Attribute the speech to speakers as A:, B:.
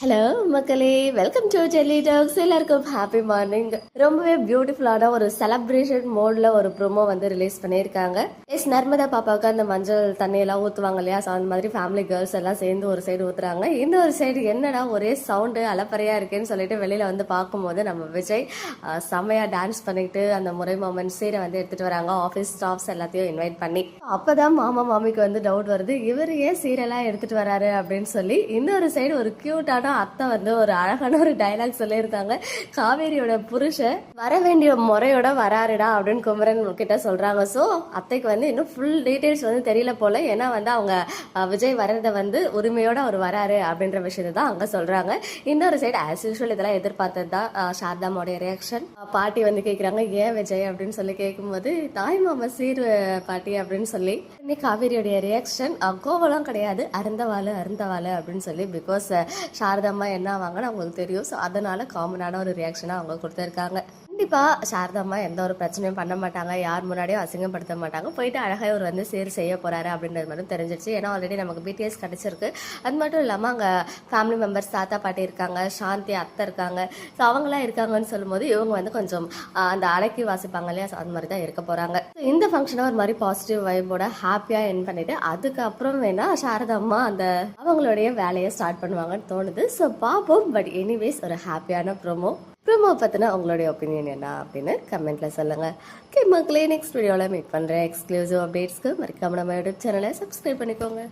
A: Hello மக்களே, welcome to jelly tax. எல்லாருக்கும் happy morning. ரொம்பவே பியூட்டிஃபுல்லான ஒரு செலப்ரேஷன் மோட்ல ஒரு ப்ரோமோ வந்து ரிலீஸ் பண்ணியிருக்காங்க. நர்மதா பாப்பாவுக்கு அந்த மஞ்சள் தண்ணியெல்லாம் ஊற்றுவாங்க இல்லையா, ஸோ அந்த மாதிரி ஃபேமிலி கேர்ள்ஸ் எல்லாம் சேர்ந்து ஒரு சைடு ஊற்றுறாங்க. இந்த ஒரு சைடு என்னடா ஒரே சவுண்டு அலப்பறையா இருக்குன்னு சொல்லிட்டு வெளியில வந்து பார்க்கும்போது நம்ம விஜய் செம்மையா டான்ஸ் பண்ணிட்டு அந்த முறை மொமெண்ட் சீரை வந்து எடுத்துட்டு வராங்க. ஆஃபீஸ் ஸ்டாஃப்ஸ் எல்லாத்தையும் இன்வைட் பண்ணி அப்பதான் மாமா மாமிக்கு வந்து டவுட் வருது, இவர் ஏன் சீரெல்லாம் எடுத்துட்டு வராரு அப்படின்னு சொல்லி. இன்னொரு சைடு ஒரு கியூட்டான அத்தை வந்து ஒரு அழகான ஒரு டைலாக் சொல்லியிருந்தாங்க. காவேரியோட புருஷன் வர வேண்டிய முறையோட வராருடா அப்படின்னு குமரன் கிட்ட சொல்றாங்க. ஸோ அத்தைக்கு வந்து இன்னும் ஃபுல் டீடைல்ஸ் வந்து தெரியல போல. ஏன்னா வந்து அவங்க விஜய் வர்றதை வந்து உரிமையோட அவர் வராரு அப்படின்ற விஷயத்தை தான் அங்க சொல்றாங்க. இன்னொரு சைடு ஆஸ் யூஷுவல் இதெல்லாம் எதிர்பார்த்தது தான் சாரதாமோடைய ரியாக்ஷன். பாட்டி வந்து கேட்குறாங்க ஏன் விஜய் அப்படின்னு சொல்லி கேட்கும்போது தாய் மாமா சீர் பாட்டி அப்படின்னு சொல்லி. இன்னைக்கு காவேரியோடைய ரியாக்ஷன் கோவலாம் கிடையாது, அருந்தவாளு அப்படின்னு சொல்லி. பிகாஸ் சாரதாம்மா என்ன ஆவாங்கன்னு அவங்களுக்கு தெரியும். ஸோ அதனால காமனான ஒரு ரியாக்ஷனாக அவங்க கொடுத்துருக்காங்க. கண்டிப்பாக சாரதாம்மா எந்த ஒரு பிரச்சனையும் பண்ண மாட்டாங்க, யார் முன்னாடியும் அசிங்கப்படுத்த மாட்டாங்க. போயிட்டு அழகாக இவர் வந்து செய்ய போறாரு அப்படின்றது மட்டும் தெரிஞ்சிருச்சு. ஏன்னா ஆல்ரெடி நமக்கு பிடிஎஸ் கிடைச்சிருக்கு. அது மட்டும் இல்லாமல் அங்கே ஃபேமிலி மெம்பர்ஸ் தாத்தா பாட்டி இருக்காங்க, சாந்தி அத்தை இருக்காங்க. ஸோ அவங்களாம் இருக்காங்கன்னு சொல்லும்போது இவங்க வந்து கொஞ்சம் அந்த அடக்கி வாசிப்பாங்க இல்லையா, அந்த மாதிரி தான் இருக்க போறாங்க. இந்த ஃபங்க்ஷனை ஒரு மாதிரி பாசிட்டிவ் வைபோட ஹாப்பியாக என் பண்ணிட்டு அதுக்கப்புறம் வேணா சாரதாம்மா அந்த அவங்களுடைய வேலையை ஸ்டார்ட் பண்ணுவாங்கன்னு தோணுது. ஸோ பார்ப்போம். பட் எனிவேஸ் ஒரு ஹாப்பியான ப்ரோமோ பற்றின உங்களுடைய ஒப்பீனியன் என்ன அப்படின்னு கமெண்ட்டில் சொல்லுங்கள். ஓகே மக்களே, நெக்ஸ்ட் வீடியோவில் மீட் பண்ணுறேன். எக்ஸ்க்ளூசிவ் அப்டேட்ஸ்க்கு மறக்காம நம்ம யூடியூப் சேனலை சப்ஸ்கிரைப் பண்ணிக்கோங்க.